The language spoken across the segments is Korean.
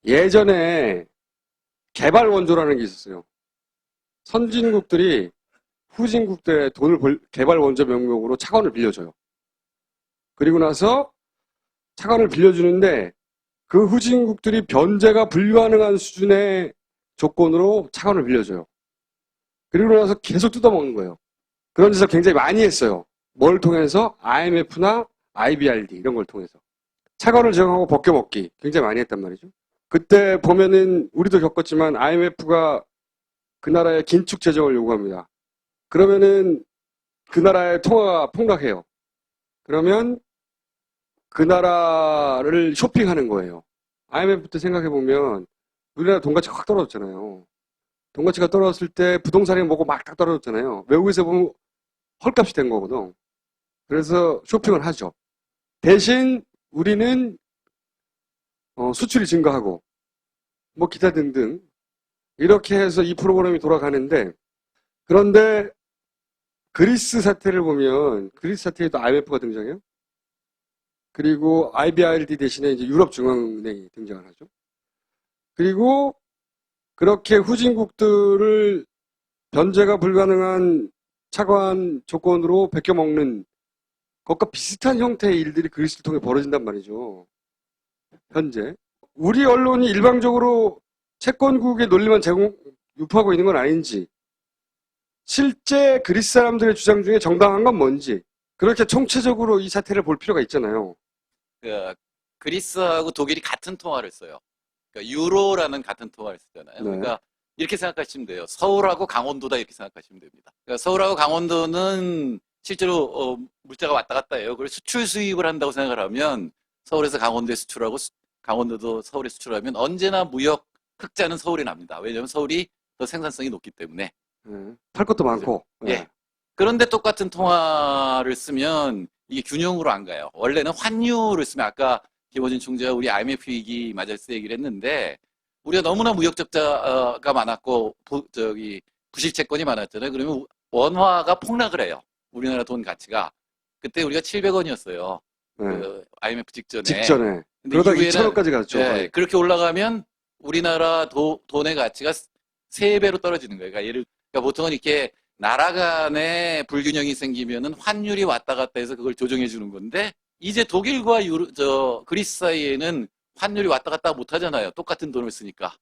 예전에 개발 원조라는 게 있었어요. 선진국들이 후진국들의 개발 원조 명목으로 차관을 빌려줘요. 그리고 나서 차관을 빌려주는데 그 후진국들이 변제가 불가능한 수준의 조건으로 차관을 빌려줘요. 그리고 나서 계속 뜯어먹는 거예요. 그런 짓을 굉장히 많이 했어요. 뭘 통해서? IMF나 IBRD 이런 걸 통해서. 차관을 제공하고 벗겨먹기 굉장히 많이 했단 말이죠. 그때 보면은 우리도 겪었지만 IMF가 그 나라의 긴축 재정을 요구합니다. 그러면은 그 나라의 통화가 폭락해요. 그러면 그 나라를 쇼핑하는 거예요. IMF 때 생각해보면 우리나라 돈가치가 확 떨어졌잖아요. 돈가치가 떨어졌을 때 부동산이 뭐고 막 딱 떨어졌잖아요. 외국에서 보면 헐값이 된 거거든. 그래서 쇼핑을 하죠. 대신 우리는 수출이 증가하고 뭐 기타 등등 이렇게 해서 이 프로그램이 돌아가는데, 그런데 그리스 사태를 보면 그리스 사태에도 IMF가 등장해요. 그리고 IBRD 대신에 이제 유럽중앙은행이 등장을 하죠. 그리고 그렇게 후진국들을 변제가 불가능한 차관 조건으로 베껴먹는 것과 비슷한 형태의 일들이 그리스를 통해 벌어진단 말이죠. 현재. 우리 언론이 일방적으로 채권국의 논리만 유포하고 있는 건 아닌지, 실제 그리스 사람들의 주장 중에 정당한 건 뭔지, 그렇게 총체적으로 이 사태를 볼 필요가 있잖아요. 그리스하고 독일이 같은 통화를 써요. 그러니까 유로라는 같은 통화를 쓰잖아요. 네. 그러니까 이렇게 생각하시면 돼요. 서울하고 강원도다 이렇게 생각하시면 됩니다. 그러니까 서울하고 강원도는 실제로 물자가 왔다 갔다 해요. 그걸 수출 수입을 한다고 생각을 하면 서울에서 강원도에 수출하고 강원도도 서울에 수출하면 언제나 무역 흑자는 서울이 납니다. 왜냐하면 서울이 더 생산성이 높기 때문에. 팔 것도 많고. 예. 그런데 똑같은 통화를 쓰면 이게 균형으로 안 가요. 원래는 환율을 쓰면 아까 김어준 총재가 우리 IMF 위기 맞았을 때 얘기를 했는데 우리가 너무나 무역 적자가 많았고 부실 채권이 많았잖아요. 그러면 원화가 폭락을 해요. 우리나라 돈 가치가. 그때 우리가 700원이었어요. 그 IMF 직전에. 그러다 2,000원까지 갔죠. 네, 그렇게 올라가면 우리나라 돈의 가치가 3배로 떨어지는 거예요. 그러니까 보통은 이렇게 나라 간에 불균형이 생기면은 환율이 왔다 갔다 해서 그걸 조정해 주는 건데, 이제 독일과 그리스 사이에는 환율이 왔다 갔다 못 하잖아요. 똑같은 돈을 쓰니까.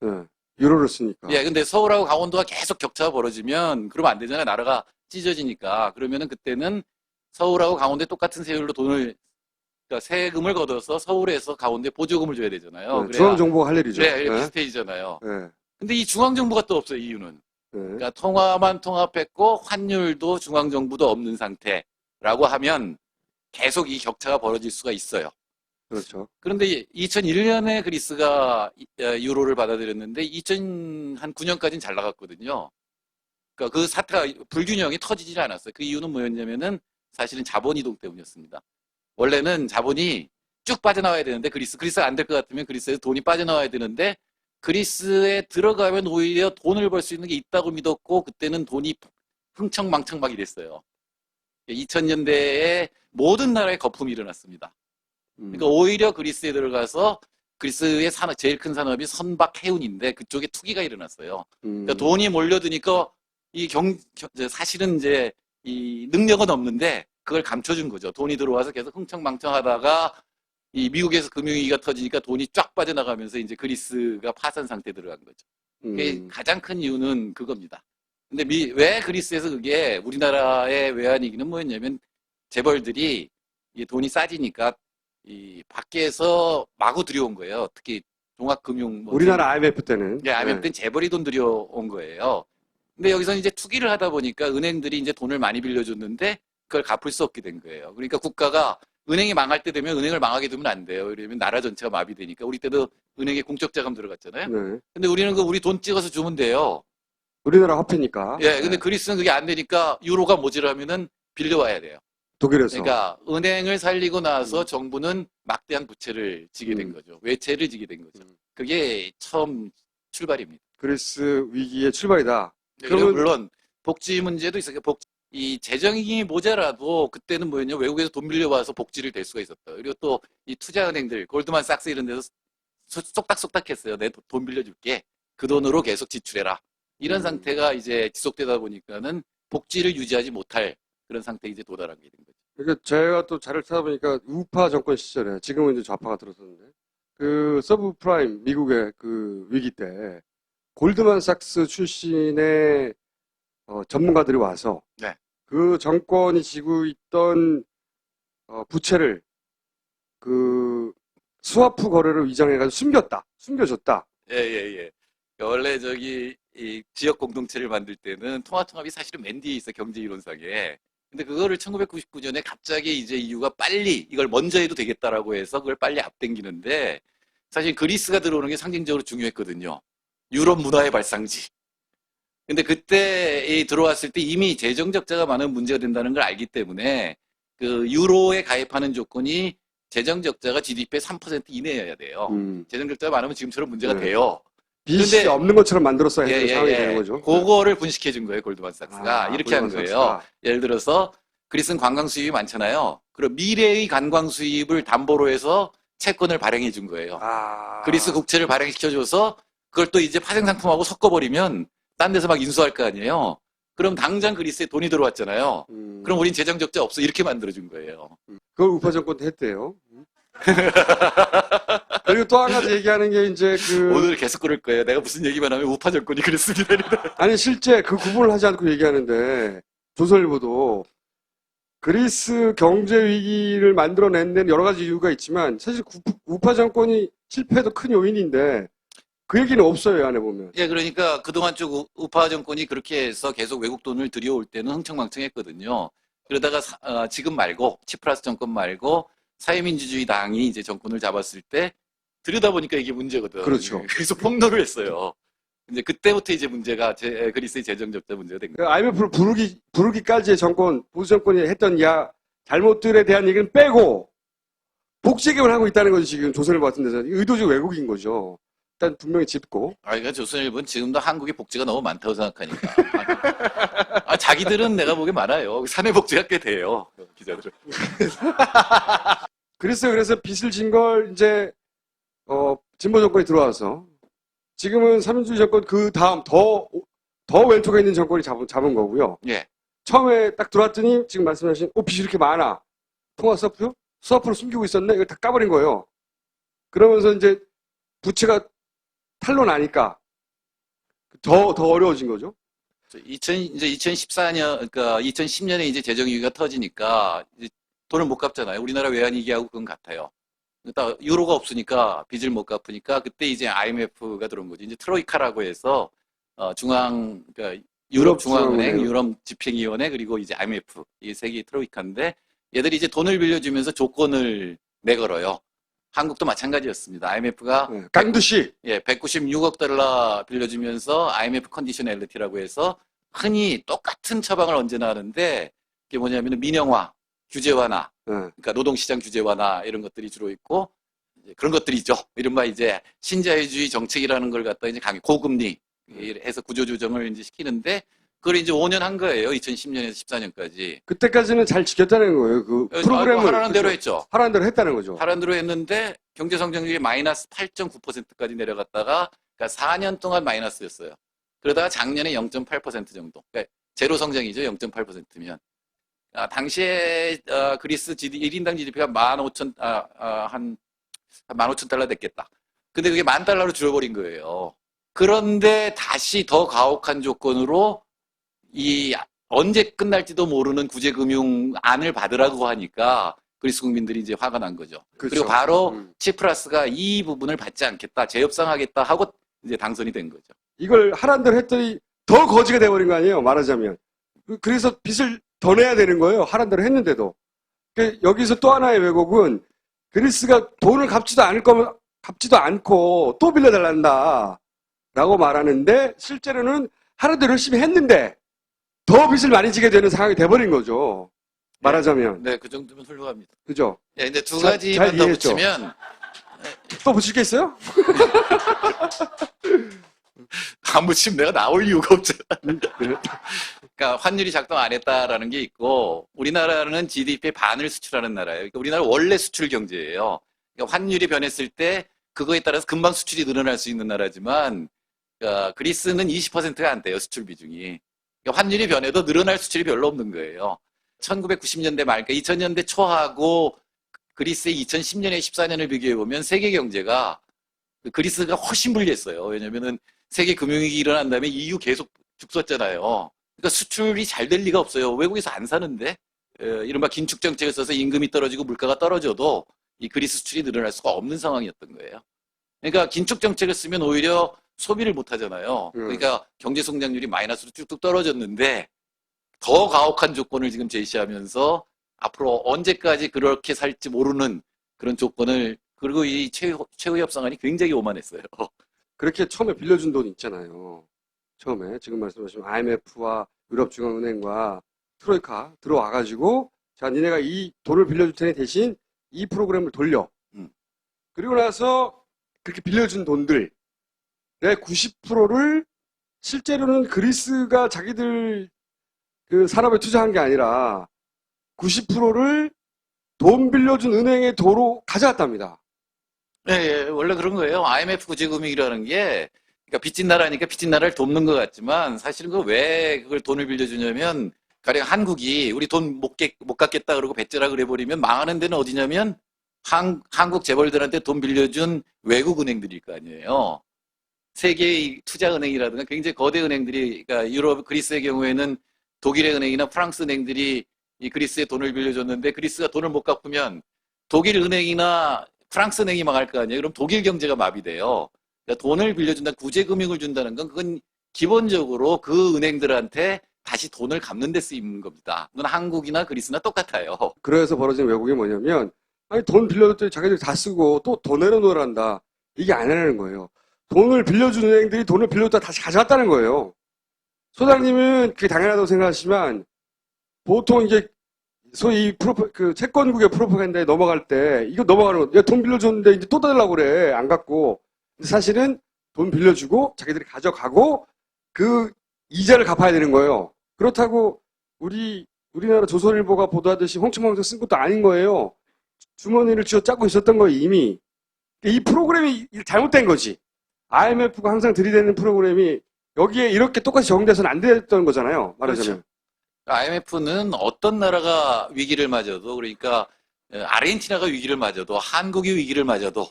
유로를 쓰니까. 예, 근데 서울하고 강원도가 계속 격차가 벌어지면 그러면 안 되잖아요. 나라가 찢어지니까. 그러면은 그때는 서울하고 강원도에 똑같은 세율로 그러니까 세금을 걷어서 서울에서 강원도에 보조금을 줘야 되잖아요. 중앙정부가 할 일이죠. 네, 비슷해지잖아요. 네. 근데 이 중앙정부가 또 없어요, 이유는. 그러니까 통화만 통합했고 환율도 중앙정부도 없는 상태라고 하면 계속 이 격차가 벌어질 수가 있어요. 그렇죠. 그런데 2001년에 그리스가 유로를 받아들였는데 2009년까지는 잘 나갔거든요. 그러니까 그 사태가 불균형이 터지질 않았어요. 그 이유는 뭐였냐면은 사실은 자본 이동 때문이었습니다. 원래는 자본이 쭉 빠져나와야 되는데 그리스가 안 될 것 같으면 그리스에서 돈이 빠져나와야 되는데 그리스에 들어가면 오히려 돈을 벌 수 있는 게 있다고 믿었고 그때는 돈이 흥청망청 막 이랬어요. 2000년대에 모든 나라에 거품이 일어났습니다. 그러니까 오히려 그리스에 들어가서 그리스의 제일 큰 산업이 선박 해운인데 그쪽에 투기가 일어났어요. 그러니까 돈이 몰려드니까 사실은 이제 이 능력은 없는데 그걸 감춰준 거죠. 돈이 들어와서 계속 흥청망청하다가 이 미국에서 금융위기가 터지니까 돈이 쫙 빠져나가면서 이제 그리스가 파산 상태에 들어간 거죠. 가장 큰 이유는 그겁니다. 근데 왜 그리스에서 그게 우리나라의 외환위기는 뭐였냐면 재벌들이 돈이 싸지니까 이 밖에서 마구 들여온 거예요. 특히 종합금융 우리나라 IMF 때는. 네, IMF 때는 재벌이 돈 들여온 거예요. 근데 여기서 이제 투기를 하다 보니까 은행들이 이제 돈을 많이 빌려줬는데 그걸 갚을 수 없게 된 거예요. 그러니까 국가가 은행이 망할 때 되면 은행을 망하게 두면 안 돼요. 왜냐면 나라 전체가 마비되니까. 우리 때도 은행에 공적 자금 들어갔잖아요. 네. 근데 우리는 우리 돈 찍어서 주면 돼요. 우리나라 화폐니까. 예, 근데 그리스는 그게 안 되니까 유로가 모자라면은 빌려와야 돼요. 독일에서. 그러니까 은행을 살리고 나서 정부는 막대한 부채를 지게 된 거죠. 외채를 지게 된 거죠. 그게 처음 출발입니다. 그리스 위기의 출발이다. 그리고 물론 복지 문제도 있어요. 이 재정이 모자라도 그때는 뭐였냐, 외국에서 돈 빌려와서 복지를 댈 수가 있었다. 그리고 또 이 투자은행들, 골드만삭스 이런 데서 쏙닥쏙닥했어요. 내 돈 빌려줄게. 그 돈으로 계속 지출해라. 이런 상태가 이제 지속되다 보니까는 복지를 유지하지 못할 그런 상태에 이제 도달하게 된 거죠. 그러니까 제가 또 자료를 찾아보니까 우파 정권 시절에 지금은 이제 좌파가 들어섰는데 그 서브프라임 미국의 그 위기 때 골드만삭스 출신의 전문가들이 와서 네. 그 정권이 지고 있던 부채를 그 스와프 거래로 위장해가지고 숨겨줬다. 예. 원래 이 지역 공동체를 만들 때는 통화통합이 사실은 맨 뒤에 있어, 경제 이론상에. 근데 그거를 1999년에 갑자기 이제 EU가 빨리 이걸 먼저 해도 되겠다라고 해서 그걸 빨리 앞당기는데 사실 그리스가 들어오는 게 상징적으로 중요했거든요. 유럽 문화의 발상지. 근데 그때 들어왔을 때 이미 재정 적자가 많은 문제가 된다는 걸 알기 때문에 그 유로에 가입하는 조건이 재정 적자가 GDP의 3% 이내여야 돼요. 재정 적자가 많으면 지금처럼 문제가 네. 돼요. 빚이 근데- 없는 것처럼 만들었어야 되는 상황이 되는 거죠. 그거를 분식해 준 거예요, 골드만삭스가. 이렇게 한 골드만삭스가. 거예요. 예를 들어서 그리스는 관광 수입이 많잖아요. 그럼 미래의 관광 수입을 담보로 해서 채권을 발행해 준 거예요. 그리스 국채를 발행시켜줘서 그걸 또 이제 파생상품하고 섞어버리면 딴 데서 막 인수할 거 아니에요. 그럼 당장 그리스에 돈이 들어왔잖아요. 그럼 우린 재정 적자 없어. 이렇게 만들어준 거예요. 그걸 우파 정권 때 했대요. 그리고 또 한 가지 얘기하는 게 이제 오늘 계속 그럴 거예요. 내가 무슨 얘기만 하면 우파 정권이 그랬습니다. 아니 실제 그 구분을 하지 않고 얘기하는데 조선일보도 그리스 경제 위기를 만들어낸 데는 여러 가지 이유가 있지만 사실 우파 정권이 실패도 큰 요인인데 그 얘기는 없어요, 이 안에 보면. 예, 그러니까 그동안 쭉 우파 정권이 그렇게 해서 계속 외국 돈을 들여올 때는 흥청망청했거든요. 그러다가 지금 말고 치프라스 정권 말고 사회민주주의 당이 이제 정권을 잡았을 때 들여다보니까 이게 문제거든. 그렇죠. 그래서 폭로를 했어요. 이제 그때부터 이제 문제가 그리스의 재정 적자 문제가 된 거예요. IMF를 부르기까지의 보수 정권이 했던 잘못들에 대한 얘기는 빼고 복지 개혁을 하고 있다는 거지 지금 조선일보 같은 데서 의도적 왜곡인 거죠. 일단 분명히 짚고. 그러니까 조선일보는 지금도 한국의 복지가 너무 많다고 생각하니까. 자기들은 내가 보기에 많아요. 사내 복지가 꽤 돼요. 기자들은. 그래서 빚을 진 걸 이제 진보 정권이 들어와서 지금은 삼민주의 정권 그 다음 더 왼쪽에 있는 정권이 잡은 거고요. 예. 처음에 딱 들어왔더니 지금 말씀하신 빚이 이렇게 많아. 통화 수화프로 숨기고 있었네. 이걸 다 까버린 거예요. 그러면서 이제 부채가 탄로나니까 더 어려워진 거죠. 이제 2014년, 그러니까 2010년에 이제 재정위기가 터지니까 이제 돈을 못 갚잖아요. 우리나라 외환위기하고 그건 같아요. 그러니까 유로가 없으니까 빚을 못 갚으니까 그때 이제 IMF가 들어온 거죠. 이제 트로이카라고 해서 그러니까 유럽 중앙은행, 유럽 집행위원회 그리고 이제 IMF 이 세 개의 트로이카인데 얘들이 이제 돈을 빌려주면서 조건을 내걸어요. 한국도 마찬가지였습니다. IMF가 깡듯이 196억 달러 빌려주면서 IMF 컨디셔널리티라고 해서 흔히 똑같은 처방을 언제나 하는데 그게 뭐냐면 민영화, 규제 완화, 그러니까 노동시장 규제 완화 이런 것들이 주로 있고 이제 그런 것들이죠. 이른바 이제 신자유주의 정책이라는 걸 갖다 이제 고금리 해서 구조조정을 이제 시키는데 그걸 이제 5년 한 거예요. 2010년에서 14년까지. 그때까지는 잘 지켰다는 거예요. 그 프로그램을 하라는 대로 했죠. 하라는 대로 했다는 거죠. 하라는 대로 했는데 경제 성장률이 마이너스 8.9%까지 내려갔다가 그러니까 4년 동안 마이너스였어요. 그러다가 작년에 0.8% 정도. 그러니까 제로 성장이죠. 0.8%면. 당시에 그리스 1인당 GDP가 15,000달러 됐겠다. 근데 그게 10,000달러로 줄어버린 거예요. 그런데 다시 더 가혹한 조건으로 언제 끝날지도 모르는 구제금융안을 받으라고 하니까 그리스 국민들이 이제 화가 난 거죠. 그렇죠. 그리고 바로 치프라스가 이 부분을 받지 않겠다, 재협상하겠다 하고 이제 당선이 된 거죠. 이걸 하라는 대로 했더니 더 거지가 돼버린 거 아니에요, 말하자면. 그래서 빚을 더 내야 되는 거예요, 하라는 대로 했는데도. 여기서 또 하나의 왜곡은 그리스가 돈을 갚지도 않고 또 빌려달란다 라고 말하는데 실제로는 하라는 대로 열심히 했는데 더 빚을 많이 지게 되는 상황이 돼버린 거죠. 말하자면. 네, 그 정도면 훌륭합니다. 그죠? 예, 이제 두 잘 가지만 더 이해했죠? 붙이면 또 붙일 게 있어요? 안 붙이면 내가 나올 이유가 없잖아. 네. 그러니까 환율이 작동 안 했다라는 게 있고 우리나라는 GDP의 반을 수출하는 나라예요. 그러니까 우리나라 원래 수출 경제예요. 그러니까 환율이 변했을 때 그거에 따라서 금방 수출이 늘어날 수 있는 나라지만 그리스는 20%가 안 돼요, 수출 비중이. 그러니까 환율이 변해도 늘어날 수출이 별로 없는 거예요. 1990년대 말, 그러니까 2000년대 초하고 그리스의 2010년에 14년을 비교해보면 세계 경제가 그리스가 훨씬 불리했어요. 왜냐면은 세계 금융위기 일어난 다음에 EU 계속 죽었잖아요. 그러니까 수출이 잘 될 리가 없어요. 외국에서 안 사는데. 이른바 긴축 정책을 써서 임금이 떨어지고 물가가 떨어져도 이 그리스 수출이 늘어날 수가 없는 상황이었던 거예요. 그러니까 긴축 정책을 쓰면 오히려 소비를 못 하잖아요. 그러니까 경제 성장률이 마이너스로 뚝뚝 떨어졌는데 더 가혹한 조건을 지금 제시하면서 앞으로 언제까지 그렇게 살지 모르는 그런 조건을, 그리고 이 최후 협상안이 굉장히 오만했어요. 그렇게 처음에 빌려준 돈 있잖아요. 처음에 지금 말씀하신 IMF와 유럽중앙은행과 트로이카 들어와가지고 자, 니네가 이 돈을 빌려줄 테니 대신 이 프로그램을 돌려. 그리고 나서 그렇게 빌려준 돈들의 90%를 실제로는 그리스가 자기들 그 산업에 투자한 게 아니라 90%를 돈 빌려준 은행의 도로 가져갔답니다. 네, 원래 그런 거예요. IMF 구제금융이라는 게, 그러니까 빚진 나라니까 빚진 나라를 돕는 것 같지만 사실은 왜 그걸 돈을 빌려주냐면, 가령 한국이 우리 돈 못 갚겠다 그러고 뱉으라 그래버리면 망하는 데는 어디냐면 한국 재벌들한테 돈 빌려준 외국 은행들일 거 아니에요. 세계의 투자은행이라든가 굉장히 거대 은행들이, 그러니까 유럽, 그리스의 경우에는 독일의 은행이나 프랑스 은행들이 이 그리스에 돈을 빌려줬는데 그리스가 돈을 못 갚으면 독일 은행이나 프랑스 은행이 망할 거 아니에요. 그럼 독일 경제가 마비돼요. 그러니까 돈을 빌려준다, 구제금융을 준다는 건 그건 기본적으로 그 은행들한테 다시 돈을 갚는 데 쓰이는 겁니다. 그건 한국이나 그리스나 똑같아요. 그래서 벌어진 왜곡이 뭐냐면 아니 돈 빌려줬더니 자기들이 다 쓰고 또 더 내려놓으란다. 이게 아니라는 거예요. 돈을 빌려준 은행들이 돈을 빌려줬다 다시 가져갔다는 거예요. 소장님은 그게 당연하다고 생각하시지만 보통 이제 소위 그 채권국의 프로파간다에 넘어갈 때 이거 넘어가는 거, 야, 돈 빌려줬는데 이제 또 달라고 그래. 안 갚고. 근데 사실은 돈 빌려주고 자기들이 가져가고 그 이자를 갚아야 되는 거예요. 그렇다고 우리나라 조선일보가 보도하듯이 홍청망청 쓴 것도 아닌 거예요. 주머니를 쥐어 짜고 있었던 거예요, 이미. 이 프로그램이 잘못된 거지. IMF가 항상 들이대는 프로그램이 여기에 이렇게 똑같이 적용돼서는 안 됐던 거잖아요. 말하자면. 그렇죠. IMF는 어떤 나라가 위기를 맞아도, 그러니까 아르헨티나가 위기를 맞아도, 한국이 위기를 맞아도,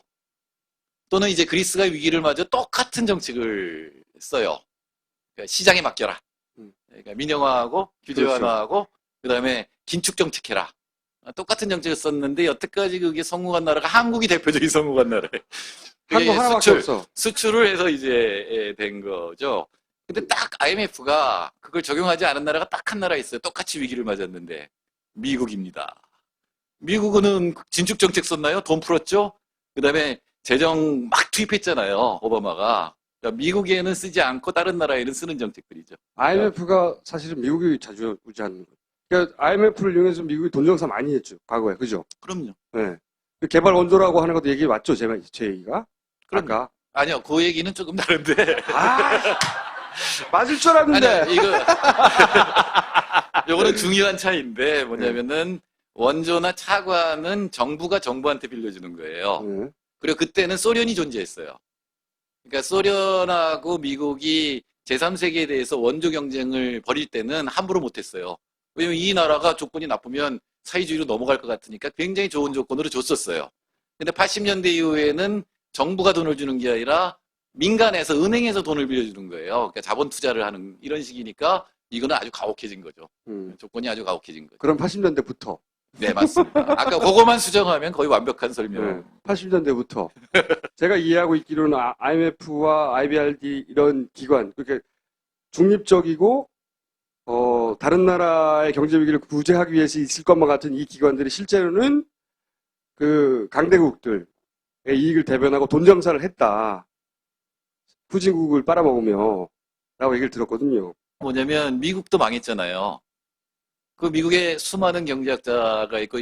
또는 이제 그리스가 위기를 맞아 똑같은 정책을 써요. 그러니까 시장에 맡겨라. 그러니까 민영화하고 규제 그렇죠. 완화하고 그다음에 긴축 정책해라. 똑같은 정책을 썼는데 여태까지 그게 성공한 나라가 한국이 대표적인 성공한 나라예요. 한국 하나밖에 없어. 수출을 해서 이제 된 거죠. 근데 딱 IMF가 그걸 적용하지 않은 나라가 딱 한 나라 있어요. 똑같이 위기를 맞았는데 미국입니다. 미국은 진축 정책 썼나요? 돈 풀었죠? 그다음에 재정 막 투입했잖아요. 오바마가. 그러니까 미국에는 쓰지 않고 다른 나라에는 쓰는 정책들이죠. IMF가 사실은 미국이 자주 우지하는 거예요. 그러니까 IMF를 이용해서 미국이 돈 정사 많이 했죠. 과거에. 그죠? 그럼요. 네. 그 개발 원조라고 하는 것도 얘기 맞죠? 제 얘기가? 그럼요. 아까. 아니요. 그 얘기는 조금 다른데. 맞을 줄 알았는데. 아니요. 요거는 중요한 차이인데 뭐냐면은 원조나 차관은 정부가 정부한테 빌려주는 거예요. 그리고 그때는 소련이 존재했어요. 그러니까 소련하고 미국이 제3세계에 대해서 원조 경쟁을 벌일 때는 함부로 못했어요. 왜냐면 이 나라가 조건이 나쁘면 사회주의로 넘어갈 것 같으니까 굉장히 좋은 조건으로 줬었어요. 근데 80년대 이후에는 정부가 돈을 주는 게 아니라 민간에서, 은행에서 돈을 빌려주는 거예요. 그러니까 자본 투자를 하는 이런 식이니까 이거는 아주 가혹해진 거죠. 조건이 아주 가혹해진 거죠. 그럼 80년대부터. 네, 맞습니다. 아까 그거만 수정하면 거의 완벽한 설명. 네, 80년대부터. 제가 이해하고 있기로는 IMF와 IBRD 이런 기관, 그렇게 중립적이고, 다른 나라의 경제 위기를 구제하기 위해서 있을 것만 같은 이 기관들이 실제로는 그 강대국들의 이익을 대변하고 돈 정사를 했다. 후진국을 빨아먹으며 라고 얘기를 들었거든요. 뭐냐면 미국도 망했잖아요. 그 미국에 수많은 경제학자가 있고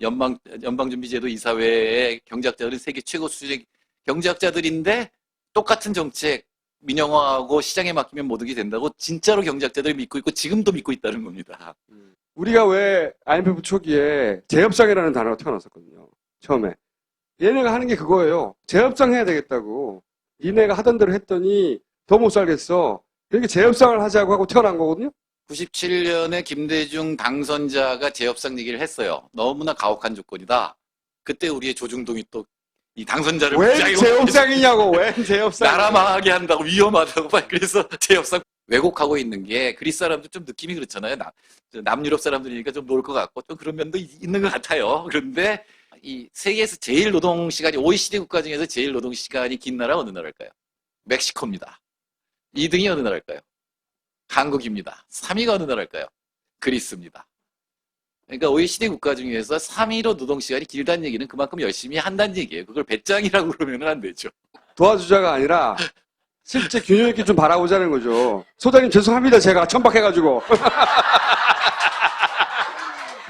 연방준비제도 이사회의 경제학자들은 세계 최고 수준의 경제학자들인데 똑같은 정책 민영화하고 시장에 맡기면 모든 게 된다고 진짜로 경제학자들이 믿고 있고 지금도 믿고 있다는 겁니다. 우리가 왜 IMF 초기에 재협상이라는 단어가 태어났었거든요. 처음에. 얘네가 하는 게 그거예요. 재협상해야 되겠다고. 니네가 하던 대로 했더니 더 못 살겠어. 그러니까 재협상을 하자고 하고 태어난 거거든요. 97년에 김대중 당선자가 재협상 얘기를 했어요. 너무나 가혹한 조건이다. 그때 우리의 조중동이 또 이 당선자를 웬 무시하게 재협상이냐고. 웬 재협상. 나라 망하게 한다고 위험하다고 막 그래서 재협상 왜곡하고 있는 게 그리스 사람도 좀 느낌이 그렇잖아요. 남유럽 사람들이니까 좀 놀 것 같고 좀 그런 면도 있는 것 같아요. 그런데 이 세계에서 제일 노동 시간이 OECD 국가 중에서 제일 노동 시간이 긴 나라 어느 나라일까요? 멕시코입니다. 2등이 어느 나라일까요? 한국입니다. 3위가 어느 나라일까요? 그리스입니다. 그러니까 OECD 국가 중에서 3위로 노동시간이 길다는 얘기는 그만큼 열심히 한다는 얘기예요. 그걸 배짱이라고 그러면 안 되죠. 도와주자가 아니라 실제 균형 있게 좀 바라보자는 거죠. 소장님 죄송합니다. 제가 천박해가지고.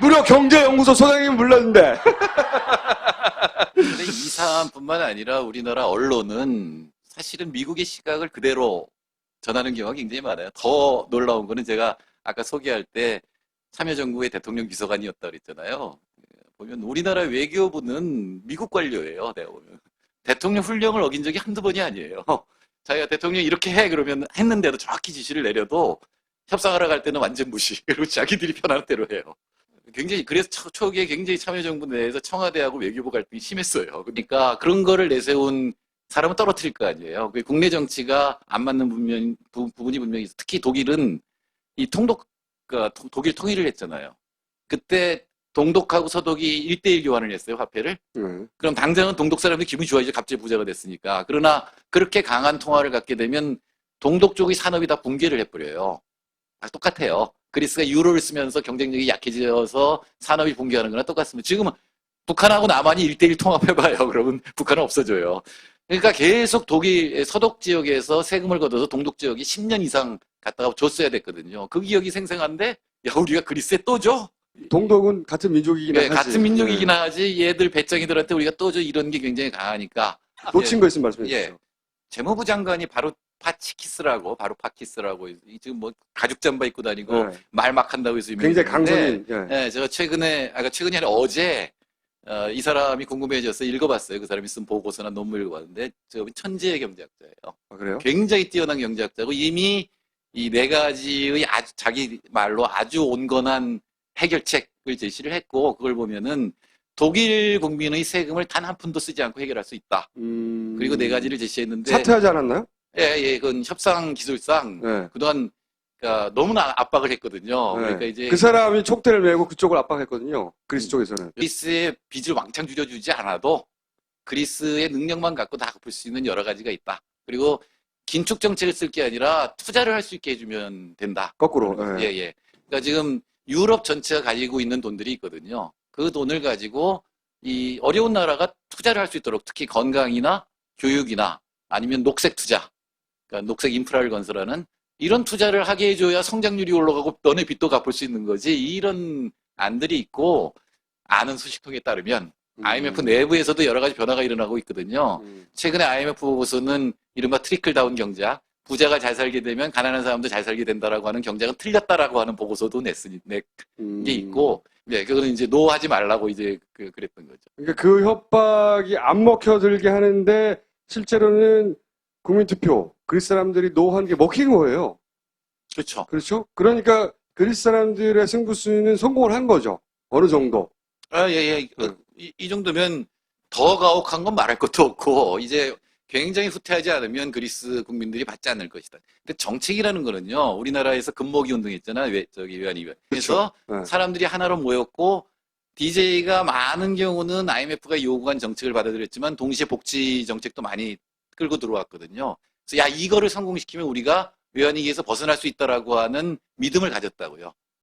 무려 경제연구소 소장님 불렀는데. 근데 이 사안뿐만 아니라 우리나라 언론은 사실은 미국의 시각을 그대로 전하는 경우가 굉장히 많아요. 더 놀라운 거는 제가 아까 소개할 때 참여정부의 대통령 비서관이었다 그랬잖아요. 보면 우리나라 외교부는 미국 관료예요. 내가 보면. 대통령 훈령을 어긴 적이 한두 번이 아니에요. 자기가 대통령 이렇게 해 그러면 했는데도 정확히 지시를 내려도 협상하러 갈 때는 완전 무시. 그리고 자기들이 편한 대로 해요. 굉장히 그래서 초기에 굉장히 참여정부 내에서 청와대하고 외교부 갈등이 심했어요. 그러니까 그런 거를 내세운 사람은 떨어뜨릴 거 아니에요. 국내 정치가 안 맞는 부분이 분명히 있어. 특히 독일은 이 독일 통일을 했잖아요. 그때 동독하고 서독이 1대1 교환을 했어요, 화폐를. 그럼 당장은 동독 사람들이 기분이 좋아지죠. 갑자기 부자가 됐으니까. 그러나 그렇게 강한 통화를 갖게 되면 동독 쪽의 산업이 다 붕괴를 해버려요. 똑같아요. 그리스가 유로를 쓰면서 경쟁력이 약해져서 산업이 붕괴하는 거나 똑같습니다. 지금은 북한하고 남한이 1대1 통합해봐요. 그러면 북한은 없어져요. 그러니까 계속 독일 서독 지역에서 세금을 걷어서 동독 지역이 10년 이상 갖다가 줬어야 됐거든요. 그 기억이 생생한데 야 우리가 그리스에 또 줘? 동독은 같은 민족이긴 하지. 같은 민족이긴 하지 얘들 배짱이들한테 우리가 또 줘 이런 게 굉장히 강하니까. 놓친 거 있으면 말씀해 주세요. 예. 재무부 장관이 바로 파키스라고 지금 뭐 가죽 잠바 입고 다니고 말 막 한다고 해서 굉장히 강성인. 예, 제가 최근이 아니라 어제 이 사람이 궁금해져서 읽어봤어요. 그 사람이 쓴 보고서나 논문 읽어봤는데 제가 천재의 경제학자예요. 아, 그래요? 굉장히 뛰어난 경제학자고 이미 이 네 가지의 자기 말로 아주 온건한 해결책을 제시를 했고 그걸 보면은 독일 국민의 세금을 단 한 푼도 쓰지 않고 해결할 수 있다. 그리고 네 가지를 제시했는데 사퇴하지 않았나요? 예, 그건 협상 기술상 그동안 그러니까 너무나 압박을 했거든요. 그러니까 이제 그 사람이 촉대를 메고 그쪽을 압박했거든요. 그리스 쪽에서는. 그리스의 빚을 왕창 줄여주지 않아도 그리스의 능력만 갖고 다 갚을 수 있는 여러 가지가 있다. 그리고 긴축 정책을 쓸 게 아니라 투자를 할 수 있게 해주면 된다. 거꾸로. 예. 그러니까 지금 유럽 전체가 가지고 있는 돈들이 있거든요. 그 돈을 가지고 이 어려운 나라가 투자를 할 수 있도록 특히 건강이나 교육이나 아니면 녹색 투자, 그러니까 녹색 인프라를 건설하는 이런 투자를 하게 해줘야 성장률이 올라가고 너네 빚도 갚을 수 있는 거지. 이런 안들이 있고 아는 소식통에 따르면 IMF 내부에서도 여러 가지 변화가 일어나고 있거든요. 최근에 IMF 보고서는 이른바 트리클 다운 경제학, 부자가 잘 살게 되면 가난한 사람도 잘 살게 된다라고 하는 경제학은 틀렸다라고 하는 보고서도 낸 게 있고, 네, 그거는 이제 노하지 말라고 이제 그랬던 거죠. 그러니까 그 협박이 안 먹혀들게 하는데 실제로는 국민투표, 그리스 사람들이 노한 게 먹힌 거예요. 그렇죠. 그렇죠? 그러니까 그리스 사람들의 승부수는 성공을 한 거죠. 어느 정도. 예. 이 정도면 더 가혹한 건 말할 것도 없고, 이제 굉장히 후퇴하지 않으면 그리스 국민들이 받지 않을 것이다. 근데 정책이라는 거는요, 우리나라에서 금모기 운동 했잖아요. 외환위. 그래서 사람들이 하나로 모였고, DJ가 많은 경우는 IMF가 요구한 정책을 받아들였지만, 동시에 복지 정책도 많이 끌고 들어왔거든요. 그래서 야, 이거를 성공시키면 우리가 외환위기에서 벗어날 수 있다라고 하는 믿음을 가졌다고요.